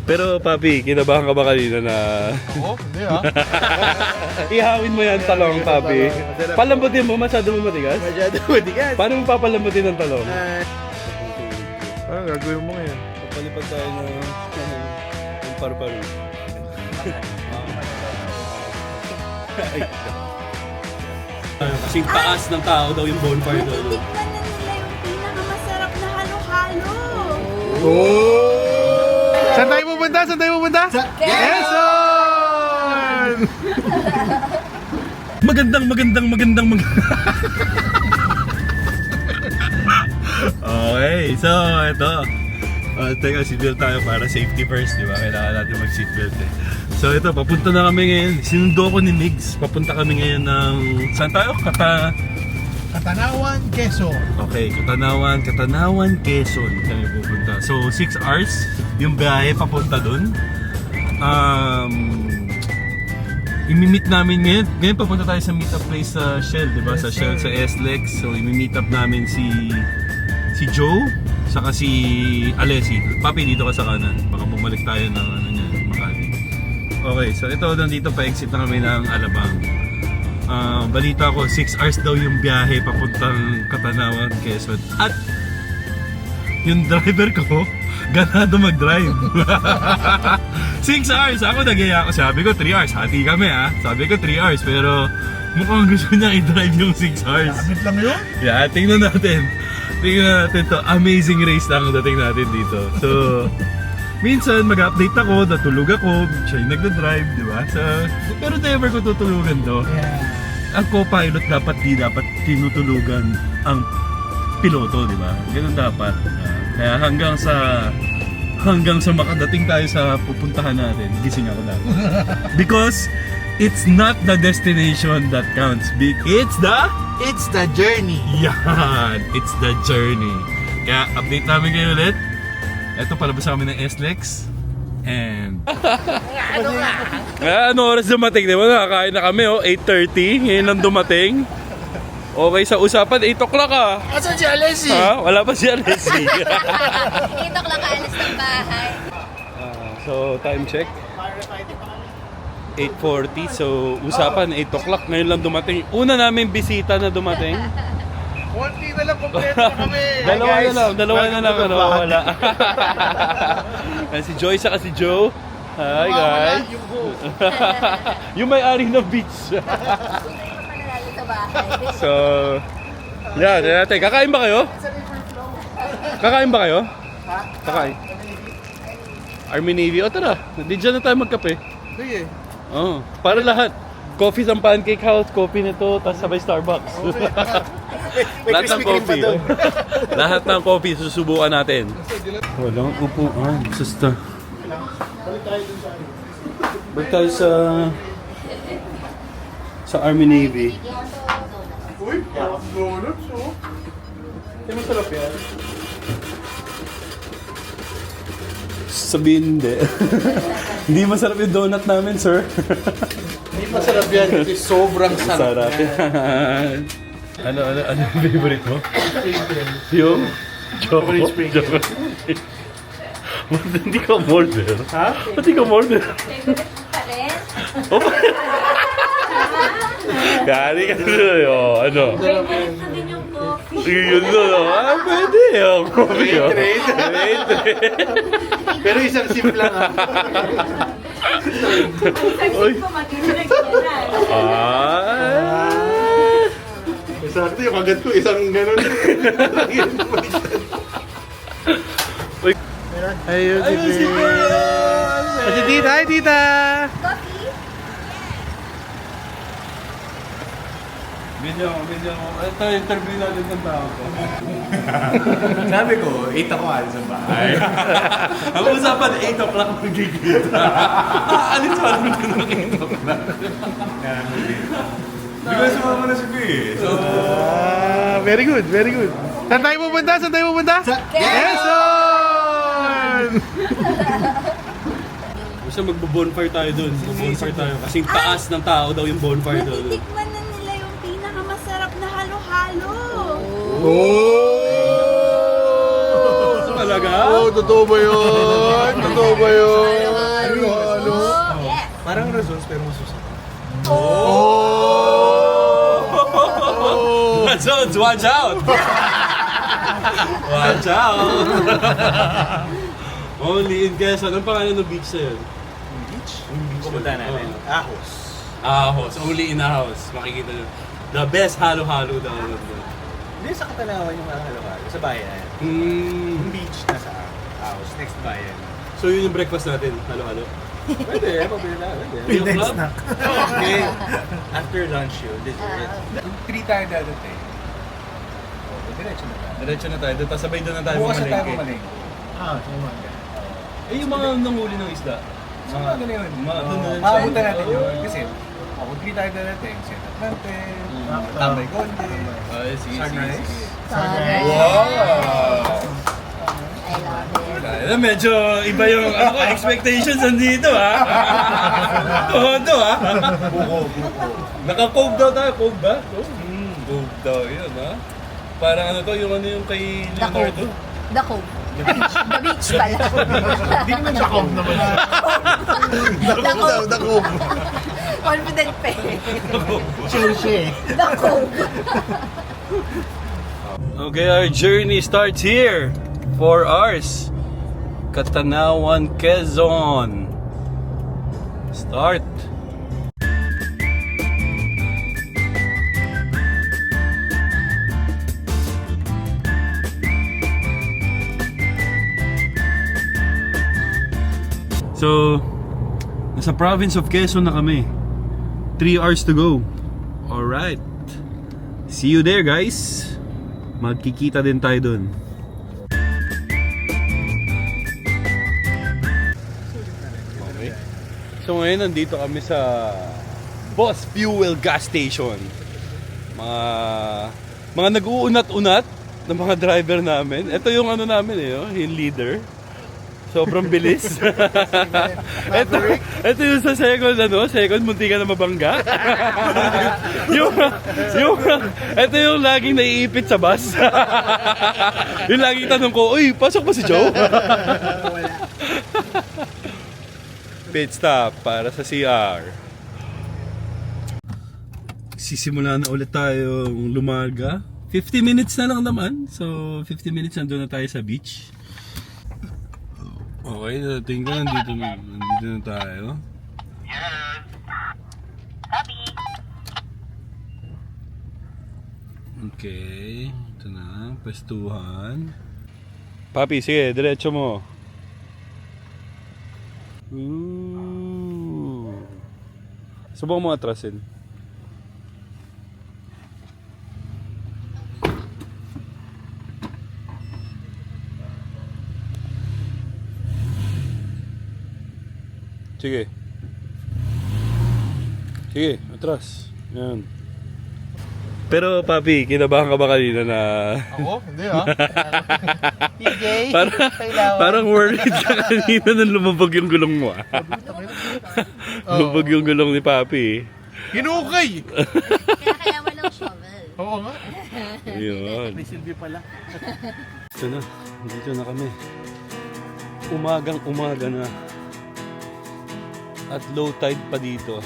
Pero papi, kinabahan ka ba kanina na... Oo, hindi ah. Ihawin mo yan talong, papi. Palambutin mo, masyado mo matigas? Masyado matigas. Paano mo papalambutin ng talong? Ano gagawin mo ngayon? Papalipad tayo ng paru-paru. Kasing taas ng tao daw yung bonfire doon. Titikman na nila yung pinakamasarap na halo-halo. Oh! Saan tayo pupunta? Saan tayo pupunta? Sa Quezon! Magandang. Okay, so ito. Teka, seatbelt tayo para safety first, di ba? Kailangan natin mag-seatbelt eh. So ito, papunta na kami ngayon. Sinundo ko ni Migs. Papunta kami ngayon ng... Saan tayo? Katanawan, Quezon. Okay, Katanawan, Quezon kami pupunta. So 6 hours yung biyahe papunta dun. I-meet namin ngayon. Ngayon papunta tayo sa meet up place sa Shell, di ba? Sa Shell, sa SLEX. So i-meet up namin si Joe, saka si Alessi. Papi, dito ka sa kanan. Baka bumalik tayo ng ano niya, Makati. Okay, so ito, nandito pa-exit na kami ng Alabang. Balita ko, 6 hours daw yung biyahe papuntang Katanawan, Quezon. At yung driver ko, ganado mag-drive. 6 hours! Ako nagaya ako. Sabi ko 3 hours. Hati kami ha. Sabi ko 3 hours. Pero mukhang gusto niya i-drive yung 6 hours. Kapit lang yun? Yeah, tingnan natin. Tingnan natin to. Amazing race lang ang dating natin dito. So, minsan mag-update ako, natulog ako, siya yung nagda-drive, di ba? So, pero never ko tutulugan to. Yeah. Ang co-pilot dapat tinutulugan ang piloto, di ba? Ganun dapat. Kaya hanggang sa makadating tayo sa pupuntahan natin, gising ako dapat. Because it's not the destination that counts. It's the journey. Yan! It's the journey. Kaya update namin kayo ulit. Ito, palabas kami ng SLEX. And... ano oras dumating? Diba? Nakakain na kami, 8:30. Ngayon lang dumating. Okay, sa usapan, 8 o'clock ah. Asan si Alessi? Ha? Wala pa si Alessi. 8 o'clock alas ng bahay. So, time check. 8:40. So, usapan, 8 o'clock. Ngayon lang dumating. Una namin bisita na dumating. Konti na lang, kompleto na kami. Dalawa na lang. Ano, wala. Si Joy saka si Joe. Hi guys. Yung may-ari ng beach. Panalalo sa bahay. So, yan. Kakain ba kayo? Kakain ba kayo? Kakain. Army Navy. O tara, di dyan na tayo magkape. Sige. Oh, para lahat. Coffee sa Pancake House, coffee nito, tapos sabay Starbucks. Lahat ng coffee. Lahat ng coffee susubukan natin. Walang upuan. Susta. Balik tayo sa Army Navy. Uy, parang donuts oh. Hindi masarap yan. Sabihin hindi. Hindi masarap yung donut namin, sir. Hindi masarap yan kasi sobrang sarap. Sarap yan. Ano yung favorite mo? Yung? Chocolate sprinkle. Ba't hindi ka order? Ha? Ba't hindi ka order? Pa rin? Oh, Kari ka na ano? Favorite ko din yung coffee. Yun pwede yung coffee yun. Pero isang sip lang ah. Uy. Isang ko mag-direct na. Exacto, yung kagat ko, isang ganun. Uy. Ayun si Tita. Hi, Tita! Coffee? Video mo. Ito, interview natin ng tao ko. Sabi ko, 8 ako alis sa bahay. Ang usapan, 8 o'clock magigita. Alis pa lang ko ng 8 o'clock. Hindi ko sumama na si B. So, Very good. Saan tayo pupunta? Sa Quezon! Gusto magbo-bonfire tayo dun. Bonfire tayo. Kasing taas ng tao daw yung bonfire doon. Titikman na nila yung pinakamasarap na halo-halo. Oh! Talaga? Oo, totoo ba yun? Totoo ba yun? Halo-halo. Yes. Parang results pero masusunod. Zones, watch out! Watch out! Only in Quezon. Anong pangalan ng beach na yun? Beach? Pupunta natin. Oo. Ahos. Ahos. Only in a house. Makikita nyo. The best halo-halo daw. Hindi, sa Katanawan yung mga halo-halo. Sa bayan. Mm. Yung beach nasa Ahos. Next bayan. So yun yung breakfast natin, halo-halo. Pwede, pabili na. Pwede. Midnight snack. Okay. After lunch yun, dessert. 3 tayo dadating. Diretso na tayo. Diretso na tayo. Tapos sabay doon na tayo Bukas na tayo mamalengke. mamalengke. Sa umaga. Eh yung mga nanghuli ng isda. Sa umaga na yun. Doon na yun. Maabutan natin yun. Kasi, kung 3 tayo dadating, set up natin. Tambay konti. Ay, sige, sige, Sunrise. sige. Sunrise. Wow! I love it. Medyo iba yung expectations nandito ha. Todo ha. Buko. Naka-coke daw tayo. Coke ba? Coke daw yun ha. Parang ano to, yung ano yung kay The Cove. Leonardo. The Cove. The beach pala. Hindi naman siya kom naman. The Cove. Dako. Confident pa eh. Chelsea. The Cove. Okay, our journey starts here. 4 hours. Katanawan, Quezon. Start. So, nasa province of Quezon na kami. 3 hours to go. Alright. See you there, guys. Magkikita din tayo dun. Okay. So ngayon nandito kami sa Boss Fuel Gas Station. Mga nag-uunat-unat ng mga driver namin. Ito yung ano namin yung leader. Sobrang bilis. ito yung sa second munti ka na mabangga. ito yung laging naiipit sa bus. Yung laging tanong ko, uy, pasok ba si Joe? Pit stop para sa CR. Sisimula na ulit tayong lumarga. 50 minutes na lang naman. So, 50 minutes nandun na tayo sa beach. Okay, dating ko, nandito na tayo. Okay, ito na, pwestuhan. Papi, sige, diretso mo. Ooh. Subok mo atrasin. Sige. Sige, atras. Yan. Pero papi, kinabahan ka ba kanina na... Ako? Hindi ha. PJ, parang worried ka kanina nang lumabag yung gulong mo ah. Lumabag yung gulong ni papi. Hinukay! Kaya walang shovel. Oo nga. Ayun. May silbi pala. Ito na, dito na kami. Umagang umaga na. At low tide pa dito.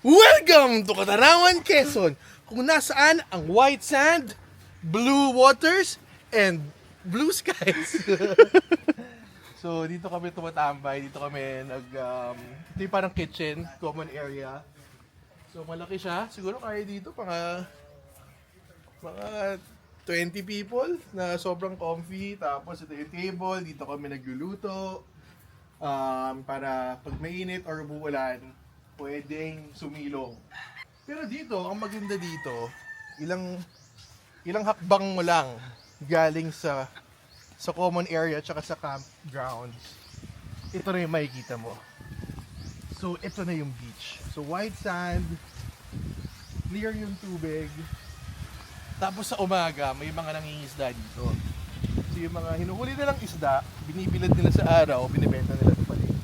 Welcome to Katanawan, Quezon, kung nasaan ang white sand, blue waters, and blue skies. So, dito kami tumatambay, dito kami ito yung parang kitchen, common area. So, malaki siya. Siguro kaya dito mga 20 people na sobrang comfy. Tapos ito yung table, dito kami nagluluto. Para pag mainit or umuulan, pwedeng sumilong. Pero dito, ang maganda dito, ilang hakbang mo lang galing sa common area at sa campgrounds. Ito na yung makikita mo. So, ito na yung beach. So, white sand, clear yung tubig. Tapos sa umaga, may mga nangingisda dito. So, yung mga hinuhuli nilang isda, binibilad nila sa araw, binibenta nila sa paligid.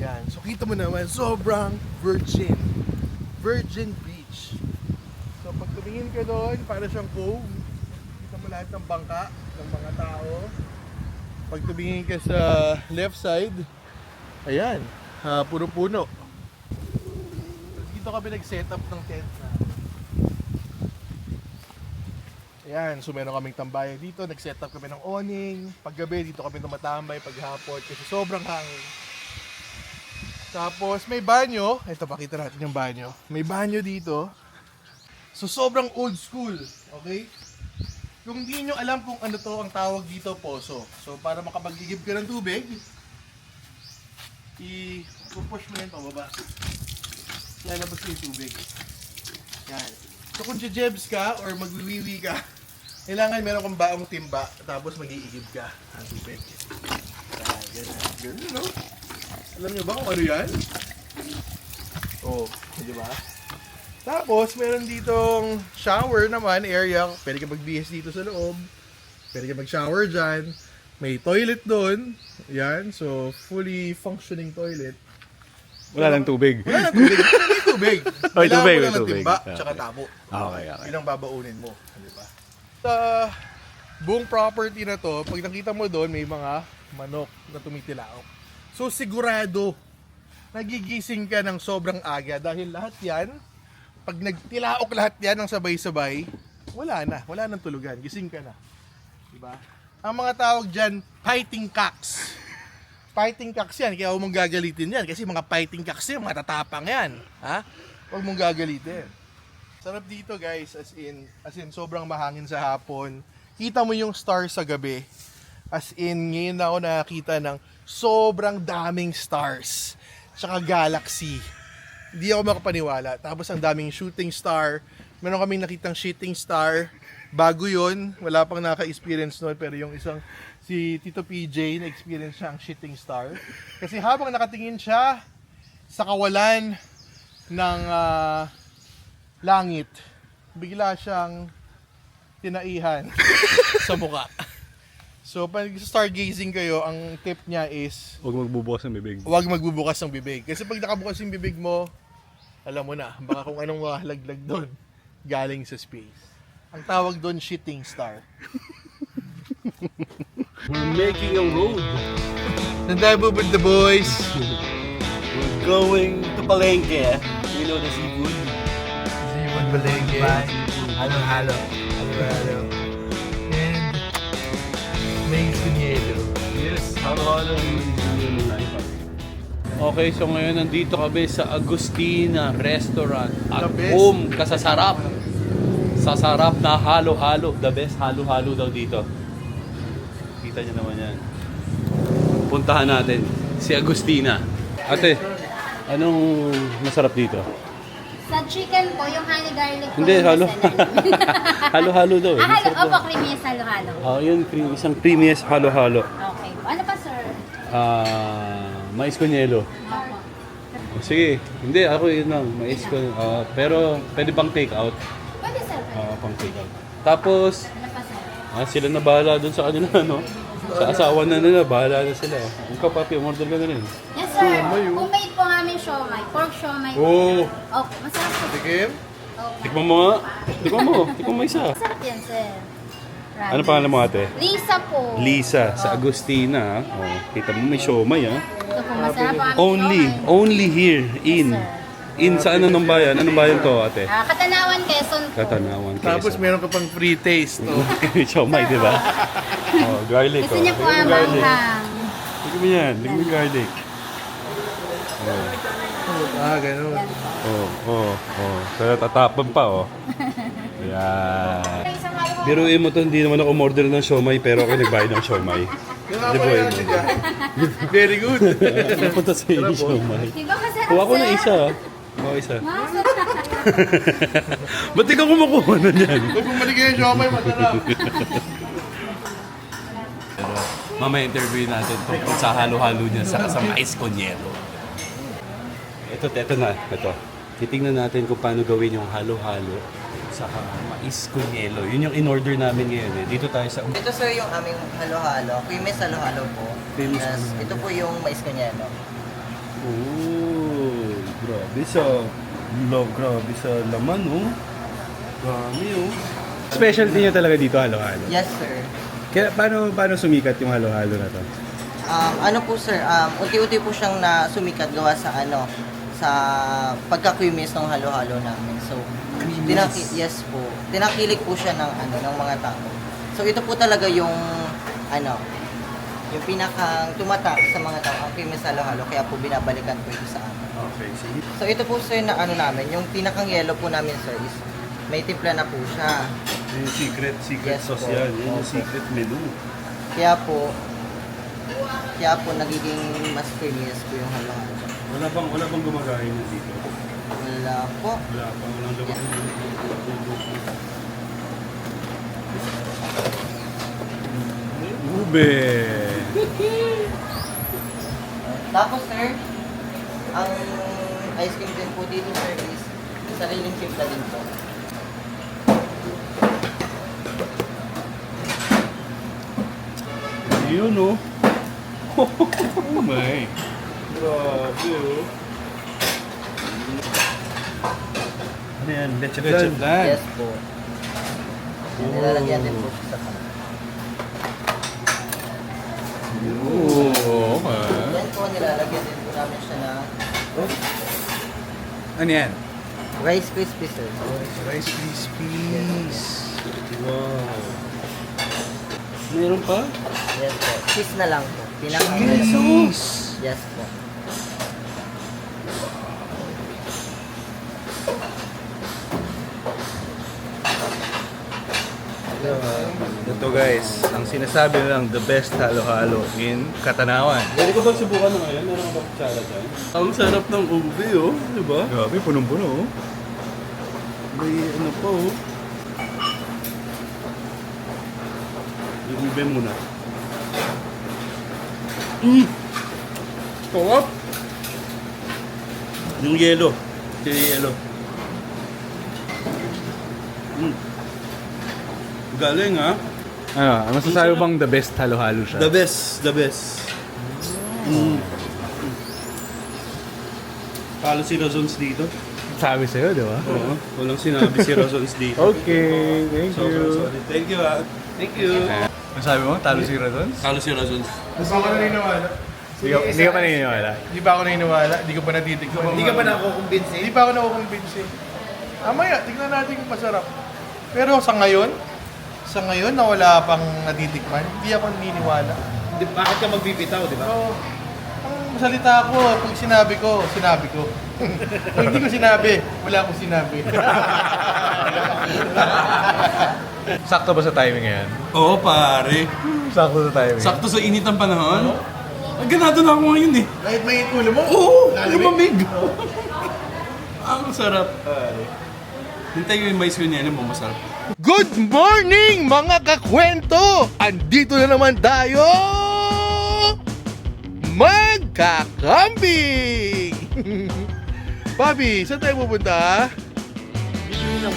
Yan. So, kita mo naman, sobrang virgin. Virgin beach. So, pag tumingin ka doon, para siyang cove. Kita mo lahat ng bangka, ng mga tao. Pag tumingin ka sa left side, ayan, puro puno. Dito kami nag-set up ng tent na. Ayan, so meron kaming tambayan dito, nag-set up kami ng awning. Paggabi dito kami tumatambay, paghapon kasi sobrang hangin. Tapos may banyo, ito pakita natin yung banyo. May banyo dito. So sobrang old school, okay? Kung hindi nyo alam kung ano to, ang tawag dito poso. So para makapag-igib ka ng tubig, i-push mo yan pababa. Lalabas yung tubig. Yan. So kung jejebs ka or magwiwiwi ka, kailangan meron kang baong timba, tapos mag-iigib ka ng tubig. Yan, ganun, no? Alam nyo ba kung ano yan? Oh, di ba? Tapos, meron ditong shower naman, area. Pwede ka magbihis dito sa loob. Pwede ka mag-shower dyan. May toilet doon. Yan, so fully functioning toilet. Wala lang tubig. Wala lang tubig. May tubig. May Kailangan tubig, mo lang may ng tubig. timba, Okay. tsaka tabo. Okay. Yun ang babaunin mo. Di ba? Sa buong property na to, pag nakita mo doon, may mga manok na tumitilaok. So sigurado, nagigising ka ng sobrang aga dahil lahat yan, pag nagtilaok lahat yan ng sabay-sabay, wala nang tulugan, gising ka na. Diba? Ang mga tawag dyan, fighting cocks. Fighting cocks yan, kaya huwag mong gagalitin yan, kasi mga fighting cocks yan, mga tatapang yan. Ha? Huwag mong gagalitin. Sarap dito guys, as in sobrang mahangin sa hapon. Kita mo yung stars sa gabi. As in, ngayon na ako nakakita ng sobrang daming stars. Tsaka galaxy. Hindi ako makapaniwala. Tapos ang daming shooting star. Meron kaming nakitang shooting star. Bago yun, wala pang naka-experience nun. Pero yung isang, si Tito PJ, na-experience siya ang shooting star. Kasi habang nakatingin siya sa kawalan ng langit, bigla siyang tinaihan sa mukha. So, pag stargazing kayo, ang tip niya is Huwag magbubukas ng bibig. huwag magbubukas ng bibig. Kasi pag nakabukas yung bibig mo, alam mo na, baka kung anong mahalaglag doon, galing sa space. Ang tawag doon, shooting star. We're making a road. Saan tayo pupunta, boys? We're going to Palenque. You know the seafood? Ziwan Balenge. Halo-halo. Halo-halo. And may sunyelo. Yes, halo-halo. Okay, so ngayon nandito kami sa Agustina Restaurant. At The best. home kasasarap. Sasarap na halo-halo. The best halo-halo daw dito. Kita niyo naman yan. Puntahan natin si Agustina. Ate, anong masarap dito? Sa chicken po, yung honey garlic po. Hindi, yung halo. masarap. Halo-halo daw. Ah, halo. Masarap Opo, daw. creamy yes, halo-halo. Yun, isang creamiest halo-halo. Okay. Ano pa, sir? Mais con yelo. Opo. Sige, hindi, ako yun lang, mais con. Pero pwede bang take out? Pwede, sir. Pang take out. Tapos, Ano pa, sir? sila na bahala dun sa kanila, no? Sa asawa na nila, bahala na sila. Ikaw, papi, umorder ka na rin. Yes, sir. Homemade po namin siomay. Pork siomay. Oh, Opo, masarap po. Tikim? Opo. tikman mo nga. Tikman mo isa. Masarap yan, sir. Ano pangalan mo, ate? Lisa po. Lisa, sa Agustina. Kita mo, may siomay, ha? Ito po, masarap po aming siomay. Only here, in. Yes, sir. In sa anong bayan? Anong bayan to, ate? Katanawan, Quezon po. Katanawan, Tapos meron ka pang free taste. Oh. siomay, di ba? Garlic. Gusto niya po ang garlic. manghang. Tignan mo yan. Tignan mo yung garlic. Ganun. Pero tatapon pa, oh. Yan. Biruin mo to, hindi naman ako order ng siomay, pero ako nagbayad ng siomay. Yung Di ba, yan siya dyan. Very good. Napunta sa iyo yung siomay. Di ba masarap, Kuha ko sir? na isa, ah. Kuha ko isa. Masarap. Ba't ikaw kumukuha na yan? Pag bumalik yung siomay, masarap. Mamaya interview natin tungkol sa halo-halo niya sa mais con yelo. Ito na. Ito. Titingnan natin kung paano gawin yung halo-halo sa mais con yelo. Yun yung in-order namin ngayon eh. Dito tayo sa... Ito sir yung aming halo-halo. Creamies halo-halo po. Creamies Tapos, halo-halo. ito po yung mais kanyano. Oh, grabe sa... Grabe sa laman, oh. Grabe, oh. Specialty niyo talaga dito, halo-halo? Yes sir. Kaya paano sumikat yung halo-halo na to? Ano po sir, unti-unti po siyang na sumikat gawa sa sa pagka-creamies ng halo-halo namin. So, yes po. Tinakilik po siya ng mga tao. So, ito po talaga yung yung pinakang tumatak sa mga tao, ang creamies halo-halo, kaya po binabalikan po ito sa amin. Okay, sige. So, ito po sir na namin, yung pinakang yellow po namin sir is may timpla na po siya. Yung secret Yes sauce po. yan. Yun yung Opo. secret menu. Kaya po nagiging mas creamies po yung halo-halo. Wala bang gumagaya na dito? Wala po. Walang lumaki. Ube! Tapos sir, ang ice cream din po dito sir is sariling timpla din po. Yun, oh. Oh my. Grabe, oh. Ano yan? Leche plan. Yes po. Nilalagyan din po siya sa pan. Oh, okay. Yan po, nilalagyan din po namin siya na Ano yan? Rice Krispies sir. Rice Krispies. Wow. Meron pa? Yes po. Cheese na lang po. Sauce. Yes po. Ito guys, ang sinasabi lang the best halo-halo in Katanawan. Pwede ko bang subukan na ngayon? Meron ka ba kutsara dyan? Ang sarap ng ube, oh. Diba? Grabe, punong-puno oh. May ano pa, oh. Yung ube muna. Sarap! Yung yelo. Yung yelo. Galing, ha? Ano masasabi bang the best halo-halo siya? The best, the best. Talo si Razons dito. Sabi sa'yo, di ba? Oo, walang sinabi si Razons dito. Okay, thank Sobrang you. solid. Thank you, ha. Thank you. Masabi mo, talo si Radon? Talo si Razons. Hindi pa ako naniniwala. Hindi ka pa naniniwala? Hindi pa ako naniniwala. Hindi ko pa natitignan. Hindi ka pa nakukumbinsi? Hindi pa ako nakukumbinsi. Mamaya, tignan natin kung masarap. Pero sa ngayon na wala pang natitikman, hindi ako naniniwala. Bakit ka magbibitaw, di Pero, ang salita ko, pag sinabi ko. Kung hindi ko sinabi, wala akong sinabi. Sakto ba sa timing yan? Oo, pare. Sakto sa timing. Sakto sa init ng panahon. Ganado na ako ngayon, eh. Kahit may ulo mo, Oo, lalamig. lumamig. Ang sarap, pare. Hintay ko yung mais ko niya, mo masarap. Good morning mga kakwento! Andito na naman tayo! Magkakambing! Papi, saan tayo pupunta? Bibili ng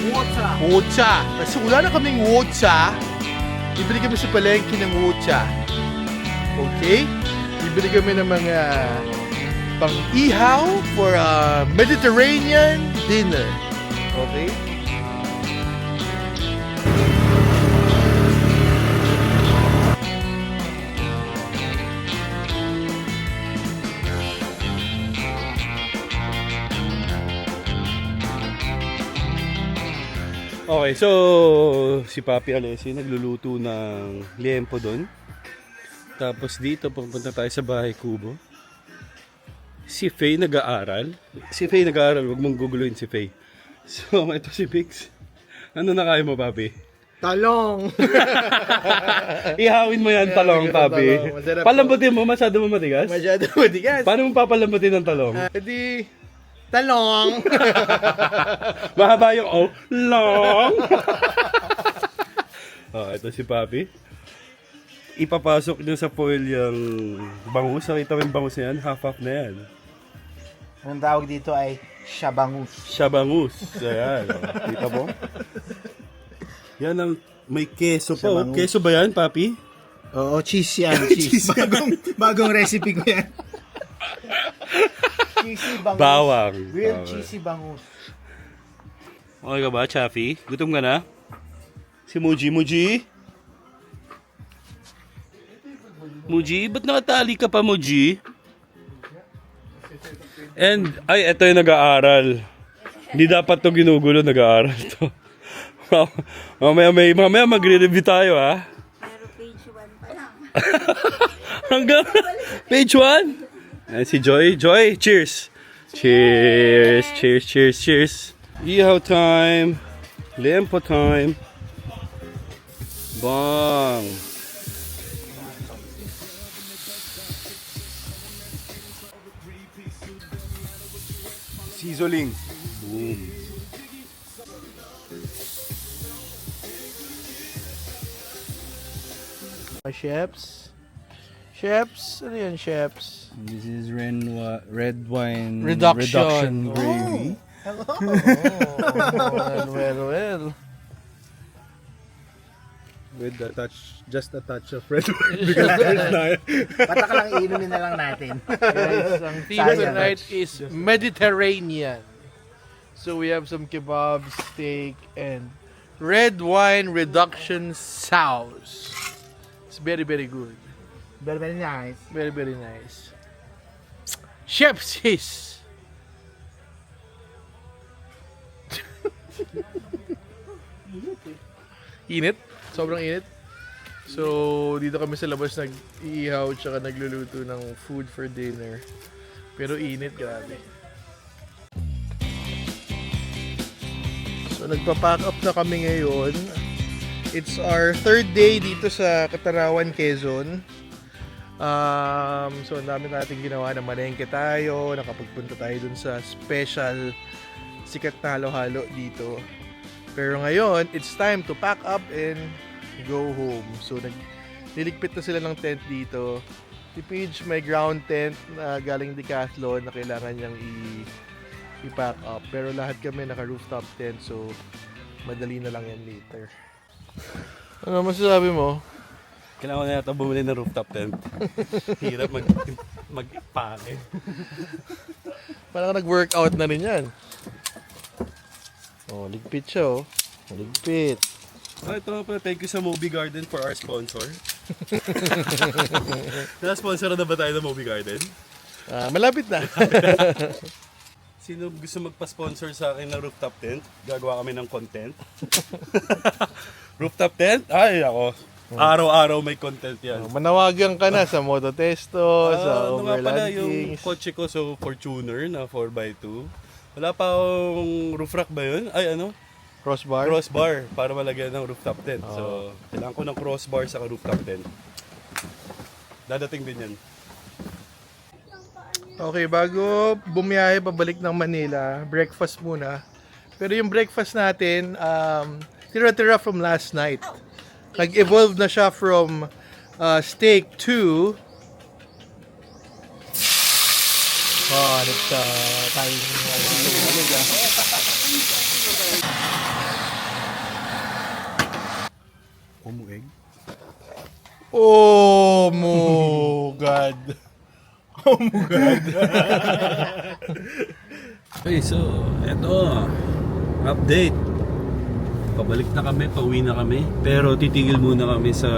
wotsa. Kasi wala na kaming wotsa. Bibili kami sa palengke ng wotsa. Okay? Bibili kami ng mga pang-ihaw for a Mediterranean dinner. Okay? Okay, so si Papi Alessi nagluluto ng liempo doon. Tapos dito pupunta tayo sa Bahay Kubo. Si Faye nag-aaral. Huwag mong guguluhin si Faye. So, ito si Bix. Ano na kaya mo, Papi? Talong! Ihawin mo yan, talong, Papi. talong. Masarap po. Palambutin mo, masyado mo matigas? Masyado matigas. Paano mo papalambutin ng talong? Edi, talong! Mahaba yung oh, long. Oh, ito si Papi. Ipapasok niyo sa foil yung bangus. Nakita mo yung bangus na yan? Half-half na yan. Ang tawag dito ay shabangus. Shabangus. Ayan. Kita mo? Yan ang may keso pa. Oh. Shabangus. Keso ba yan, papi? Oo, cheese yan. Cheese. bagong recipe ko yan. Cheesy bangus. Bawang. Real Bawang. cheesy bangus. Okay ka ba, Chaffy? Gutom ka na? Si Muji, Muji? Muji? Ba't nakatali ka pa, Muji? And, ay, eto yung nag-aaral. Hindi dapat to ginugulo, nag-aaral to. mamaya magre-review tayo, ha? Pero page 1 pa lang. Hanggang page 1? Ayan si Joy. Joy, cheers! Cheers! Cheers, cheers, cheers! Ihaw time! Lempo time! Bang! Sizzling. Boom! Chefs? Chefs? Ano yan, chefs? This is red wine Reduction. gravy. Well. With a touch, just a touch of red Patak lang, iinumin na lang natin. Guys, ang theme Sayang. tonight is Mediterranean. So we have some kebab, steak, and red wine reduction sauce. It's very, very good. Very, very nice. Very, very nice. Chef Sis! Init. Sobrang init. So, dito kami sa labas nag-iihaw tsaka nagluluto ng food for dinner. Pero init, grabe. So, nagpa-pack up na kami ngayon. It's our third day dito sa Catarawan, Quezon. So, ang dami natin ginawa na malengke tayo. Nakapagpunta tayo dun sa special sikat na halo-halo dito. Pero ngayon, it's time to pack up and go home. So, niligpit na sila ng tent dito. Si Paige may ground tent na galing Decathlon na kailangan niyang i-pack up. Pero lahat kami naka-rooftop tent, so madali na lang yan later. Ano masasabi mo? Kailangan na yata bumili ng rooftop tent. Hirap mag-pake. Parang nag-workout na rin yan. Oh, ligpit siya oh. Ligpit. Ito nga pala, thank you sa Moby Garden for our sponsor. Na-sponsor na ba tayo ng Moby Garden? Malapit na. Sino gusto magpa-sponsor sa akin ng rooftop tent? Gagawa kami ng content. Rooftop tent? Ay, ako. Araw-araw may content yan. Manawagan ka na sa Mototesto, sa Ano nga pala yung Overlandings. kotse ko, so Fortuner na 4x2. Wala pa akong roof rack ba yun? Ay, ano? Crossbar. Crossbar para malagyan ng rooftop tent. So, kailangan ko ng crossbar sa rooftop tent. Dadating din yan. Okay, bago bumiyahe pabalik ng Manila, breakfast muna. Pero yung breakfast natin, tira-tira from last night. Nag-evolve na siya from steak to Umueg? oh mo God. Okay, so, eto. Update. Pabalik na kami, pauwi na kami. Pero titigil muna kami sa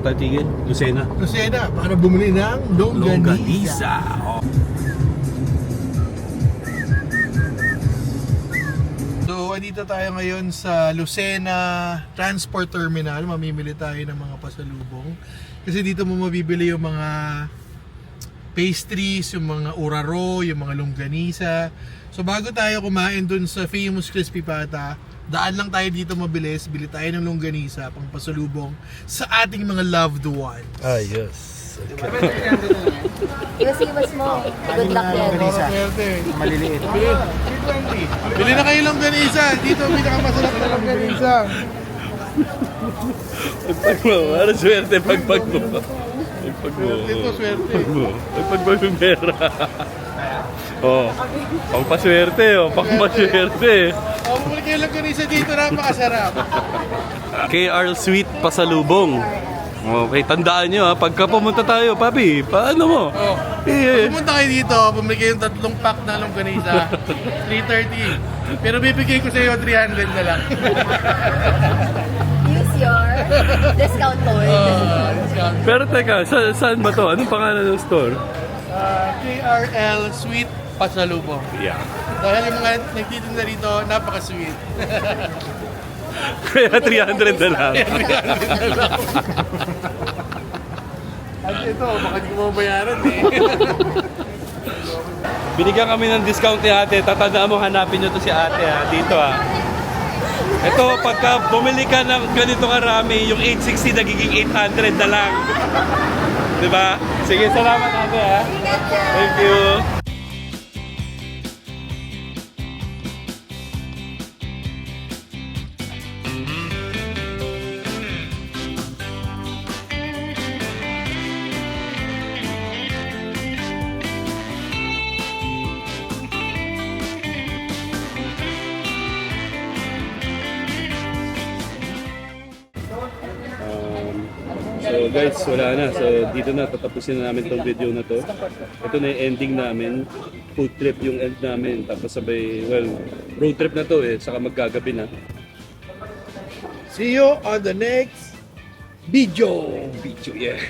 tatigil? Lucena. Lucena, para bumili ng longganisa. Oh. So, andito tayo ngayon sa Lucena Transport Terminal. Mamimili tayo ng mga pasalubong. Kasi dito mo mabibili yung mga pastries, yung mga uraro, yung mga longganisa. So, bago tayo kumain dun sa famous Crispy Pata, daan lang tayo dito mabilis. Bili tayo ng longganisa pang pasalubong sa ating mga loved ones. Ah, yes. Iwas-iwas mo. Good luck yan. Swerte. Maliliit. Bili na kayo longganisa. Dito, pinakamasarap na longganisa. Pagpag mo, ano swerte pagpag mo. Pagpag mo. Ito, swerte. Pagpag mo. Pagpag mo yung pera. Oh, pangpaswerte, oh, pangpaswerte. Bumili kayo lang kanisa dito, napakasarap. KR Sweet Pasalubong. Okay, tandaan nyo ha, pagka pumunta tayo, papi, paano mo? Oh. Eh, Pumunta kayo dito, bumili kayo ng 3 pack na longganisa, 330. Pero bibigay ko sa iyo 300 na lang. Use your discount code. Discount. pero teka, saan ba to? Anong pangalan ng store? KRL Sweet Pasalubong. Yeah. Dahil yung mga nagtitinda rito, napaka-sweet. Kaya 300 na lang. At ito, baka di ko mabayaran eh. Binigyan kami ng discount ni ate. Tatandaan mo, hanapin nyo to si ate ha. Dito ha. Ito, pagka bumili ka ng ganito karami, yung 860 nagiging 800 na lang. Diba? Sige, salamat ate ha. Thank you. So guys, wala na. So dito na, tatapusin na namin tong video na to. Ito na yung ending namin. Food trip yung end namin. Tapos sabay, well, road trip na to eh. Saka maggagabi na. See you on the next video. Video, yeah.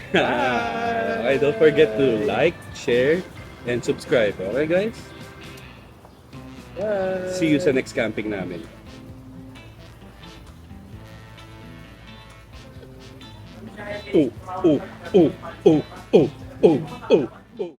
Okay, don't forget to like, share, and subscribe. Okay guys? See you sa next camping namin. Oh, oh, oh, oh, oh, oh, oh.